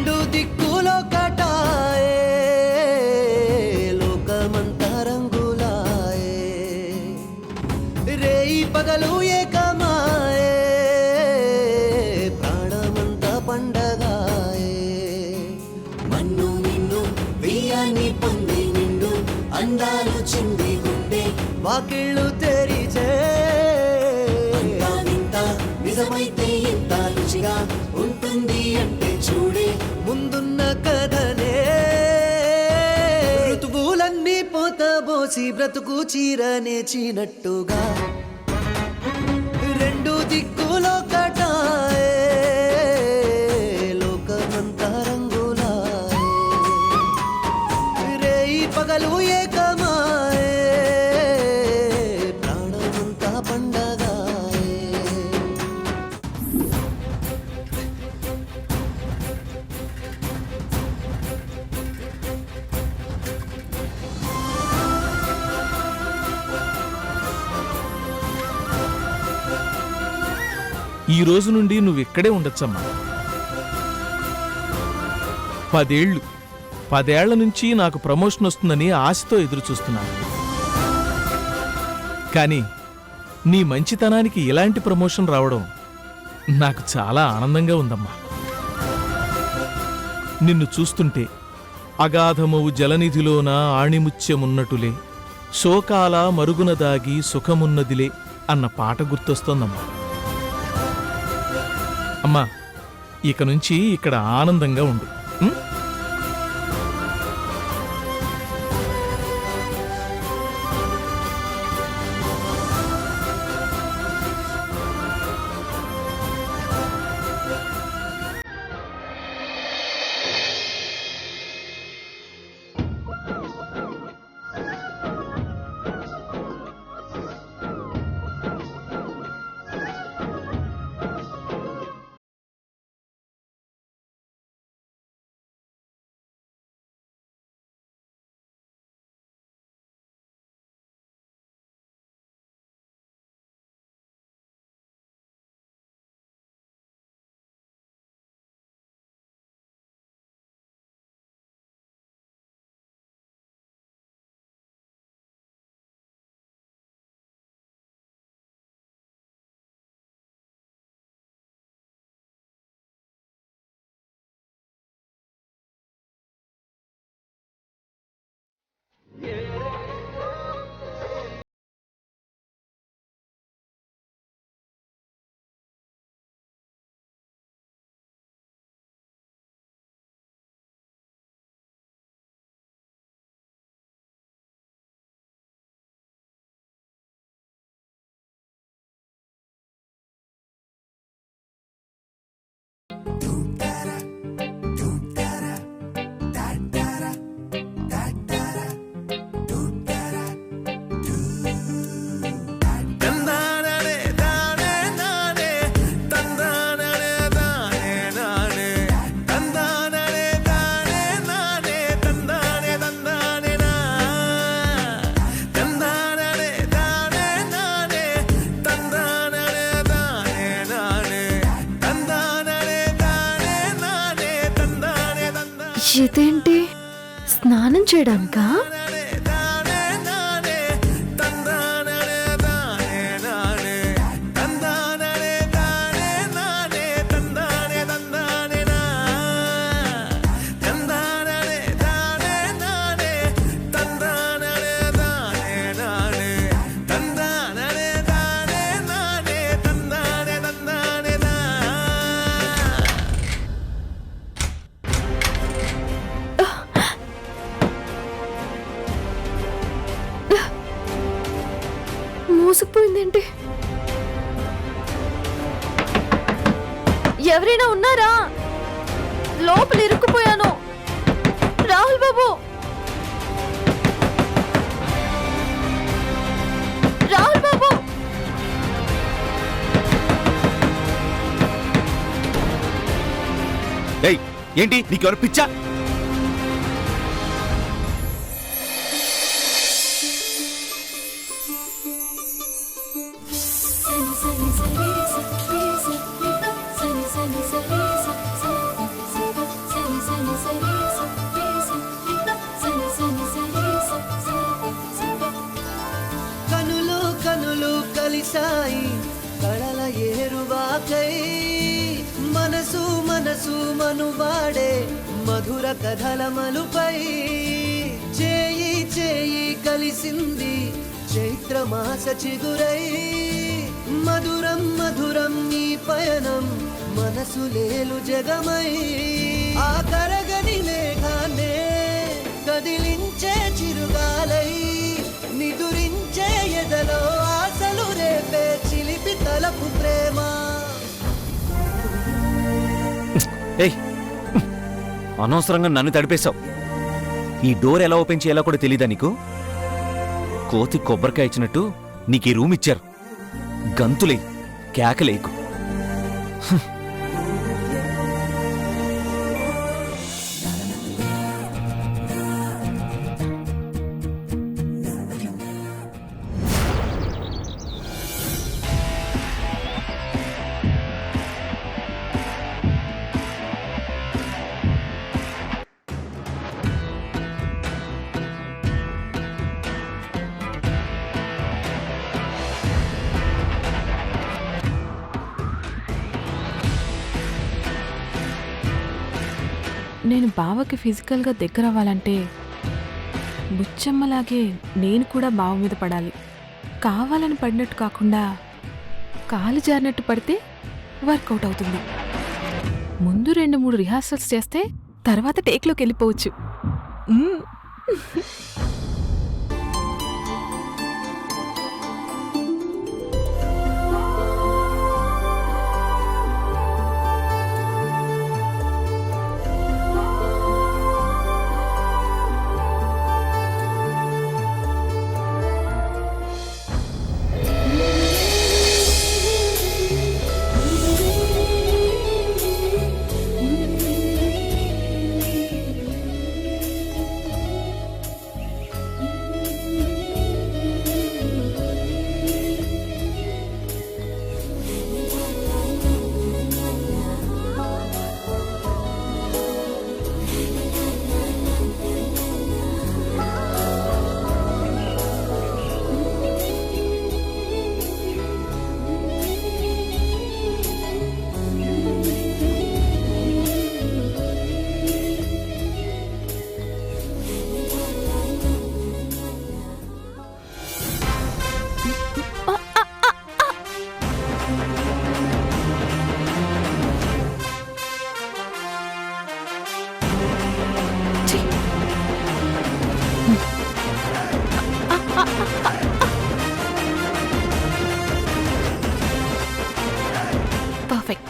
రెండు దిక్కులో కటాయే లోకమంతా రంగులాయే రేయి పగలు ఏకమాయే ప్రాణమంతా పండగాయే మన్ను నిన్ను బియ్యాన్ని పొంది నిండు అందాలు చింది గుండె వాకిళ్ళు తెరిచే నిజమైతే ఇంత రుచిగా ఉంటుంది అంటే చూడే ముందున్న కథనే ఋతువులన్నీ పోతబోసి బ్రతుకు చీరనేచినట్టుగా రెండు దిక్కులో కటాయే లోకమంతా రంగులాయే రేయి పగలు ఏకమాయే ప్రాణమంతా పండగాయే ఈ రోజు నుండి నువ్విక్కడే ఉండొచ్చమ్మా. 10 ఏళ్ల నుంచి నాకు ప్రమోషన్ వస్తుందని ఆశతో ఎదురుచూస్తున్నాను. కానీ నీ మంచితనానికి ఇలాంటి ప్రమోషన్ రావడం నాకు చాలా ఆనందంగా ఉందమ్మా. నిన్ను చూస్తుంటే అగాధమవు జలనిధిలోన ఆణిముత్యమున్నటులే శోకాల మరుగున దాగి సుఖమున్నదిలే అన్న పాట గుర్తొస్తోందమ్మా. అమ్మా, ఇక నుంచి ఇక్కడ ఆనందంగా ఉండు. ఇదేంటి, స్నానం చేయడానికా? మూసుకుపోయిందేంటి? ఎవరైనా ఉన్నారా? లోపల ఇరుక్కుపోయాను. రాహుల్ బాబు, రాహుల్ బాబు. ఏంటి, నీకెవరు పిచ్చా? మనువాడే మధుర కథల మలుపై చేయి చేయి కలిసింది చైత్రమాస చిగురై మధురం మధురం ఈ పయనం మనసులేలు జగమై ఆ కరగని మేఘాన్నే కదిలించే చిరుగాలై నిదురించే ఎదలో ఆశలు రేపే చిలిపి తలపు ప్రేమ. ఏయ్ అనవసరంగా నన్ను తడిపేశావు. ఈ డోర్ ఎలా ఓపెన్ చేయాలో కూడా తెలీదా నీకు? కోతి కొబ్బరికాయ ఇచ్చినట్టు నీకు ఈ రూమ్ ఇచ్చారు. గంతులే కేకలేకు. నేను బావకి ఫిజికల్గా దగ్గర అవ్వాలంటే బుచ్చమ్మలాగే నేను కూడా బావ మీద పడాలి. కావాలని పడినట్టు కాకుండా కాలు జారినట్టు పడితే వర్కౌట్ అవుతుంది. ముందు 2-3 రిహార్సల్స్ చేస్తే తర్వాత టేక్లోకి వెళ్ళిపోవచ్చు. పర్ఫెక్ట్.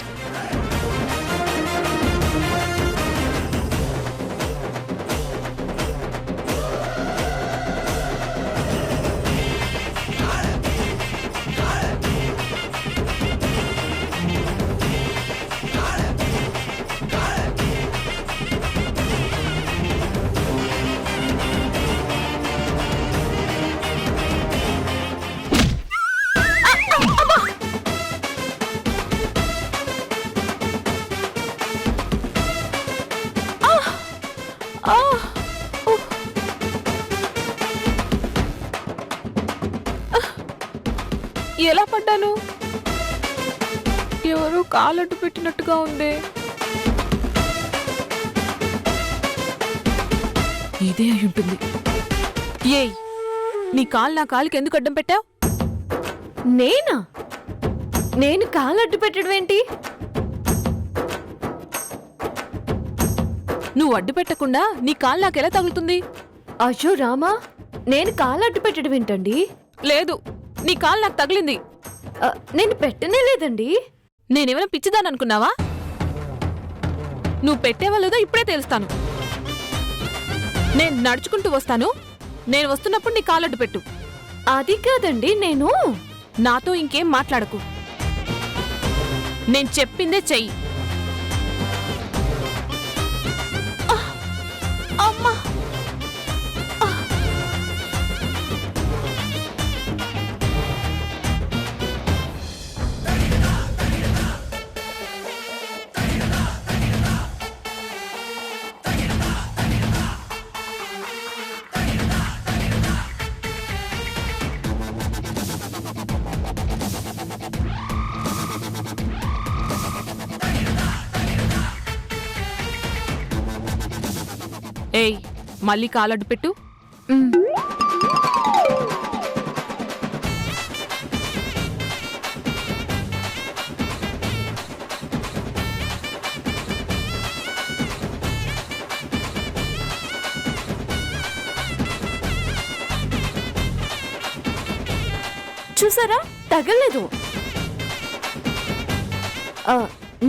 ఎలా పడ్డాను? ఎవరో కాలడ్డు పెట్టినట్టుగా ఉంది. ఇదే అయి ఉంటుంది. ఏయ్, నీ కాలు నా కాలుకి ఎందుకు అడ్డం పెట్టావు? నేనా? నేను కాలు అడ్డు పెట్టడం ఏంటి? నువ్వు అడ్డు పెట్టకుండా నీ కాలు నాకెలా తగులుతుంది? అయ్యో రామా, నేను కాలు అడ్డు పెట్టడం ఏంటండి? లేదు, నీ కాలు నాకు తగిలింది. నేను పెట్టనే లేదండి. నేనేమైనా పిచ్చిదాననుకున్నావా? నువ్వు పెట్టేవాళ్ళదో ఇప్పుడే తెలుస్తాను. నేను నడుచుకుంటూ వస్తాను. నేను వస్తున్నప్పుడు నీ కాలడ్డు పెట్టు. అది కాదండి, నేను నాతో ఇంకేం మాట్లాడకు. నేను చెప్పిందే చెయ్యి. అమ్మా, ఏయ్ మళ్ళీ కాలడ్డు పెట్టు. మ్, చూసారా తగలేదు.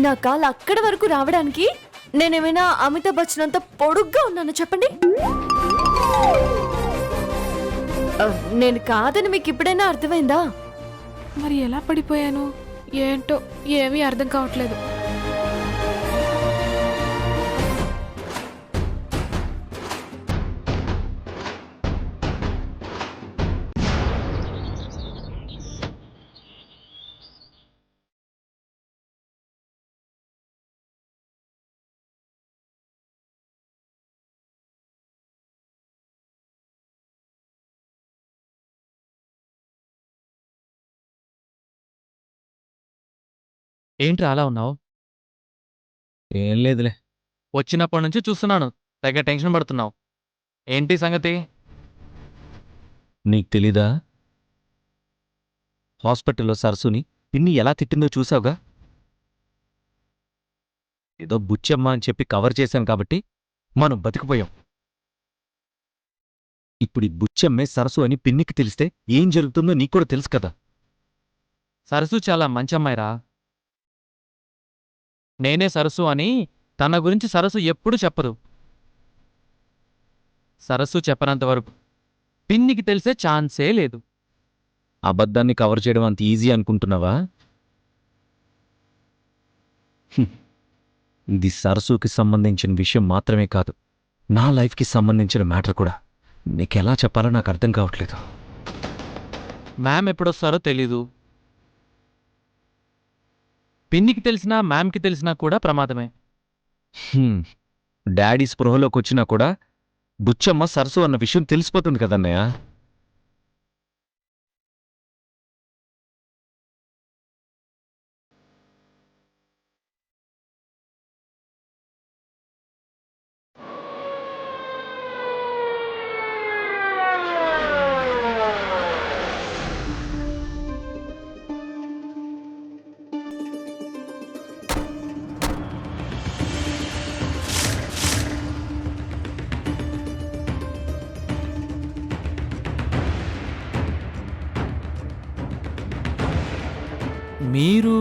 నా కాలు అక్కడి వరకు రావడానికి నేనేమైనా అమితాబ్ బచ్చన్ అంత పొడుగ్గా ఉన్నాను చెప్పండి. నేను కాదని మీకు ఇప్పుడైనా అర్థమైందా? మరి ఎలా పడిపోయాను ఏంటో ఏమీ అర్థం కావట్లేదు. ఏంట్రా అలా ఉన్నావు? ఏం లేదులే. వచ్చినప్పటి నుంచి చూస్తున్నాను తెగ టెన్షన్ పడుతున్నావు. ఏంటి సంగతి? నీకు తెలీదా? హాస్పిటల్లో సరస్సుని పిన్ని ఎలా తిట్టిందో చూసావుగా. ఏదో బుచ్చమ్మ అని చెప్పి కవర్ చేశాను కాబట్టి మనం బతికిపోయాం. ఇప్పుడు ఈ బుచ్చమ్మే సరస్సు అని పిన్నికి తెలిస్తే ఏం జరుగుతుందో నీకు కూడా తెలుసు కదా. సరస్సు చాలా మంచి అమ్మాయిరా. నేనే సరస్సు అని తన గురించి సరస్సు ఎప్పుడూ చెప్పదు. సరస్సు చెప్పనంతవరకు పిన్నికి తెలిసే ఛాన్సే లేదు. అబద్ధాన్ని కవర్ చేయడం అంత ఈజీ అనుకుంటున్నావా? ఇది సరస్సుకి సంబంధించిన విషయం మాత్రమే కాదు, నా లైఫ్కి సంబంధించిన మ్యాటర్ కూడా. నీకెలా చెప్పాలో నాకు అర్థం కావట్లేదు. మ్యామ్ ఎప్పుడొస్తారో తెలీదు. పిన్నికి తెలిసినా మ్యామ్కి తెలిసినా కూడా ప్రమాదమే. డాడీ స్పృహలోకి వచ్చినా కూడా బుచ్చమ్మ సరస్సు అన్న విషయం తెలిసిపోతుంది కదన్నయ్య. మీరు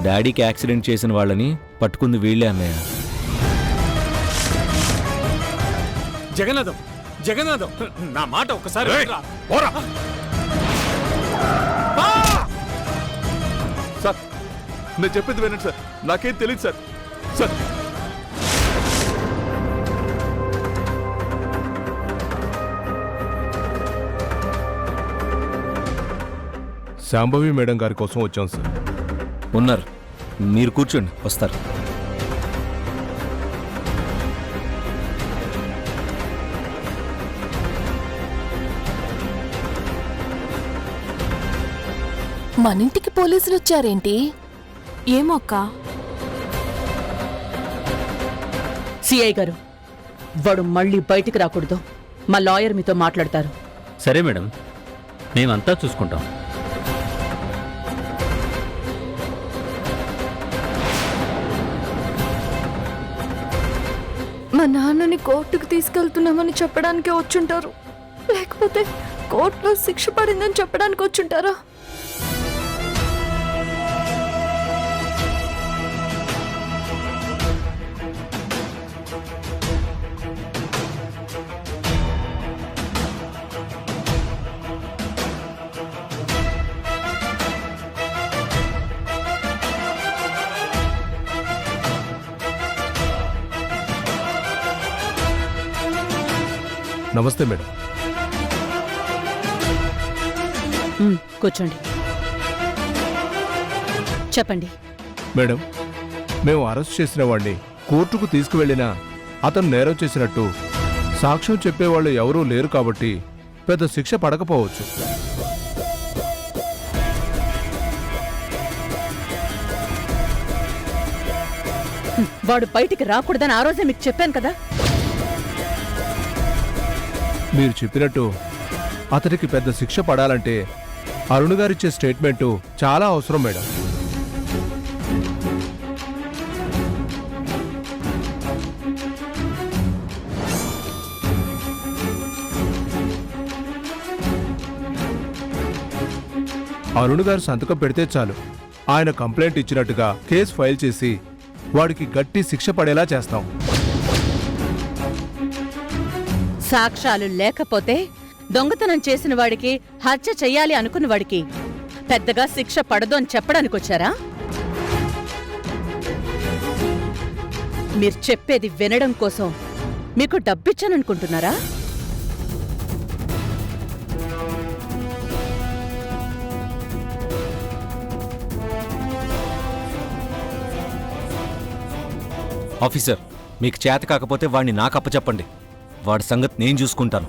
డాడీకి యాక్సిడెంట్ చేసిన వాళ్ళని పట్టుకుంది వీళ్ళే అన్నయ్య. జగన్నాథం, జగన్నాథం, నా మాట ఒక్కసారి వినరా? సార్ నేను చెప్పేది వినండి సార్, నాకేం తెలియదు సార్. సార్ శాంభవి మేడం గారి కోసం వచ్చాం సార్. ఉన్నారు, మీరు కూర్చోండి, వస్తారు. మనింటికి పోలీసులు వచ్చారేంటి? ఏమో అక్క. సిఐ గారు, వాడు మళ్ళీ బయటికి రాకూడదు. మా లాయర్ మీతో మాట్లాడతారు. సరే మేడం, మేమంతా చూసుకుంటాం. మా నాన్నని కోర్టుకు తీసుకెళ్తున్నామని చెప్పడానికే వచ్చుంటారు, లేకపోతే కోర్టులో శిక్ష పడిందని చెప్పడానికి వచ్చుంటారా? నమస్తే మేడం. కూర్చోండి, చెప్పండి. మేడం, మేము అరెస్ట్ చేసిన వాడిని కోర్టుకు తీసుకువెళ్ళినా అతను నేరం చేసినట్టు సాక్ష్యం చెప్పేవాళ్ళు ఎవరూ లేరు కాబట్టి పెద్ద శిక్ష పడకపోవచ్చు. వాడు బయటికి రాకూడదని ఆ రోజే మీకు చెప్పాను కదా. మీరు చెప్పినట్టు అతడికి పెద్ద శిక్ష పడాలంటే అరుణ్ గారిచ్చే స్టేట్మెంటు చాలా అవసరం మేడం. అరుణ్ గారు సంతకం పెడితే చాలు, ఆయన కంప్లైంట్ ఇచ్చినట్టుగా కేసు ఫైల్ చేసి వాడికి గట్టి శిక్ష పడేలా చేస్తాం. సాక్ష్యాలు లేకపోతే దొంగతనం చేసిన వాడికి, హత్య చెయ్యాలి అనుకున్న వాడికి పెద్దగా శిక్ష పడదు అని చెప్పడానికి వచ్చారా? మీరు చెప్పేది వినడం కోసం మీకు డబ్బిచ్చాననుకుంటున్నారా? ఆఫీసర్, మీకు చేత కాకపోతే వాడిని నాకు అప్పచెప్పండి. వాడి సంగతి నేను చూసుకుంటాను.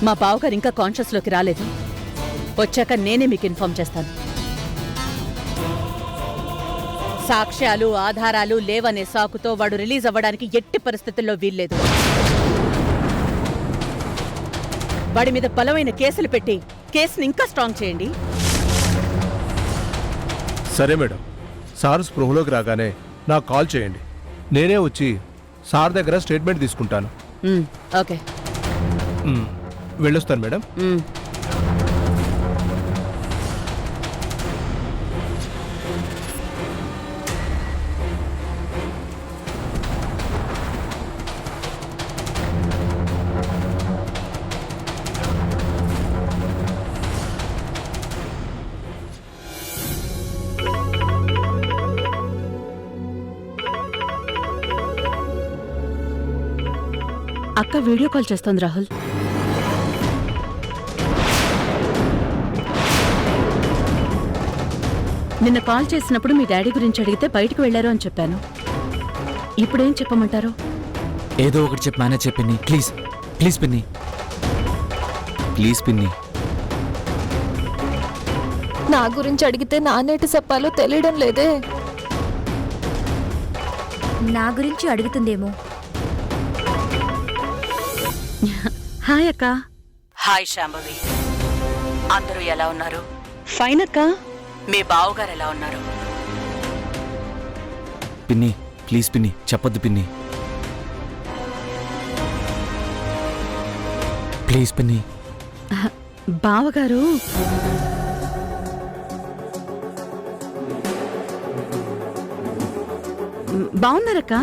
మా బావగారు ఇంకా కాన్షియస్లోకి రాలేదు. వచ్చాక నేనే మీకు ఇన్ఫార్మ్ చేస్తాను. సాక్ష్యాలు ఆధారాలు లేవనే సాకుతో వాడు రిలీజ్ అవ్వడానికి ఎట్టి పరిస్థితుల్లో వీల్లేదు. వాడి మీద బలమైన కేసులు పెట్టి కేసుని ఇంకా స్ట్రాంగ్ చేయండి. సరే మేడం, సార్ స్పృహలోకి రాగానే నాకు కాల్ చేయండి. నేనే వచ్చి సార్ దగ్గర స్టేట్మెంట్ తీసుకుంటాను. ఓకే, వెళ్ళొస్తాను మేడం. అక్క వీడియో కాల్ చేస్తోంది రాహుల్. నిన్న కాల్ చేసినప్పుడు మీ డాడీ గురించి అడిగితే బయటకు వెళ్లారు అని చెప్పాను. ఇప్పుడేం చెప్పమంటారు? ఏదో ఒకటి చెప్పి మేనేజ్ చెప్పింది. ప్లీజ్ ప్లీజ్ పిన్ని. ప్లీజ్ పిన్ని. నా గురించి అడిగితే నానేటి చెప్పాలో తెలియడం లేదే. నా గురించి అడుగుతుందేమో. హాయ్ అక్క. హాయ్ శాంభవి. అందరూ ఎలా ఉన్నారు? ఫైన్ అక్క. మీ బావగారు ఎలా ఉన్నారు? పిన్ని ప్లీజ్ పిన్ని, చెప్పొద్దు పిన్ని. ప్లీజ్ పిన్ని. బావగారు బావున్నారక్క?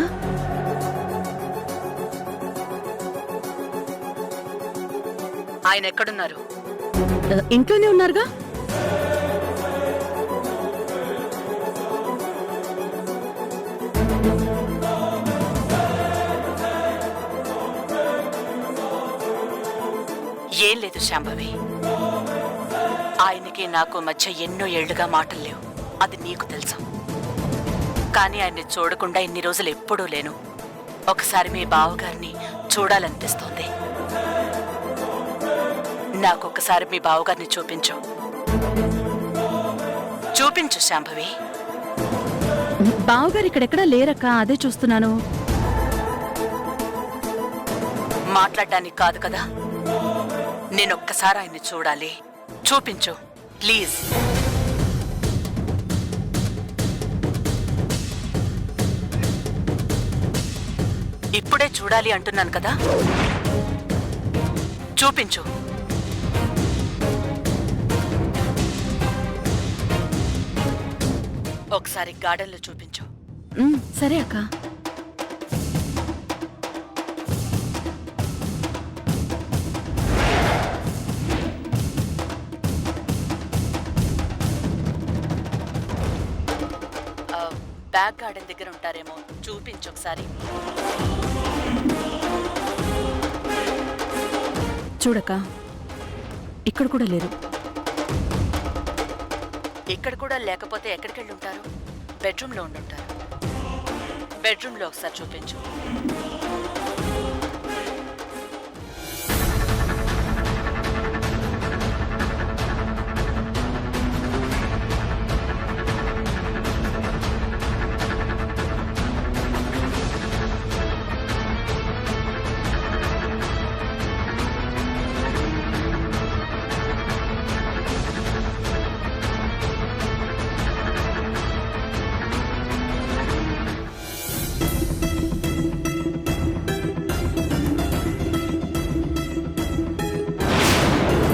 ఆయన ఎక్కడున్నారు? ఇంట్లోనే ఉన్నారుగా. ఏం లేదు శాంభవి, ఆయనకి నాకు మధ్య ఎన్నో ఏళ్లుగా మాటలు లేవు, అది నీకు తెలుసు. కానీ ఆయన్ని చూడకుండా ఇన్ని రోజులు ఎప్పుడూ లేను. ఒకసారి మీ బావగారిని చూడాలనిపిస్తోంది. నాకొకసారి మీ బావగారిని చూపించు. చూపించు శాంభవి. బావగారు ఇక్కడెక్కడా లేరక్క, అదే చూస్తున్నాను. మాట్లాడడానికి కాదు కదా, నేనొక్కసారి ఆయన్ని చూడాలి. చూపించు ప్లీజ్. ఇప్పుడే చూడాలి అంటున్నాను కదా, చూపించు. ఒకసారి గార్డెన్లో చూపించు. సరే అక్క. బ్యాక్ గార్డెన్ దగ్గర ఉంటారేమో, చూపించు ఒకసారి. చూడక్క, ఇక్కడ కూడా లేరు. ఇక్కడ కూడా లేకపోతే ఎక్కడికి వెళ్ళి ఉంటారు? బెడ్రూమ్లో ఉండుంటారు. బెడ్రూమ్లో ఒకసారి చూపించు.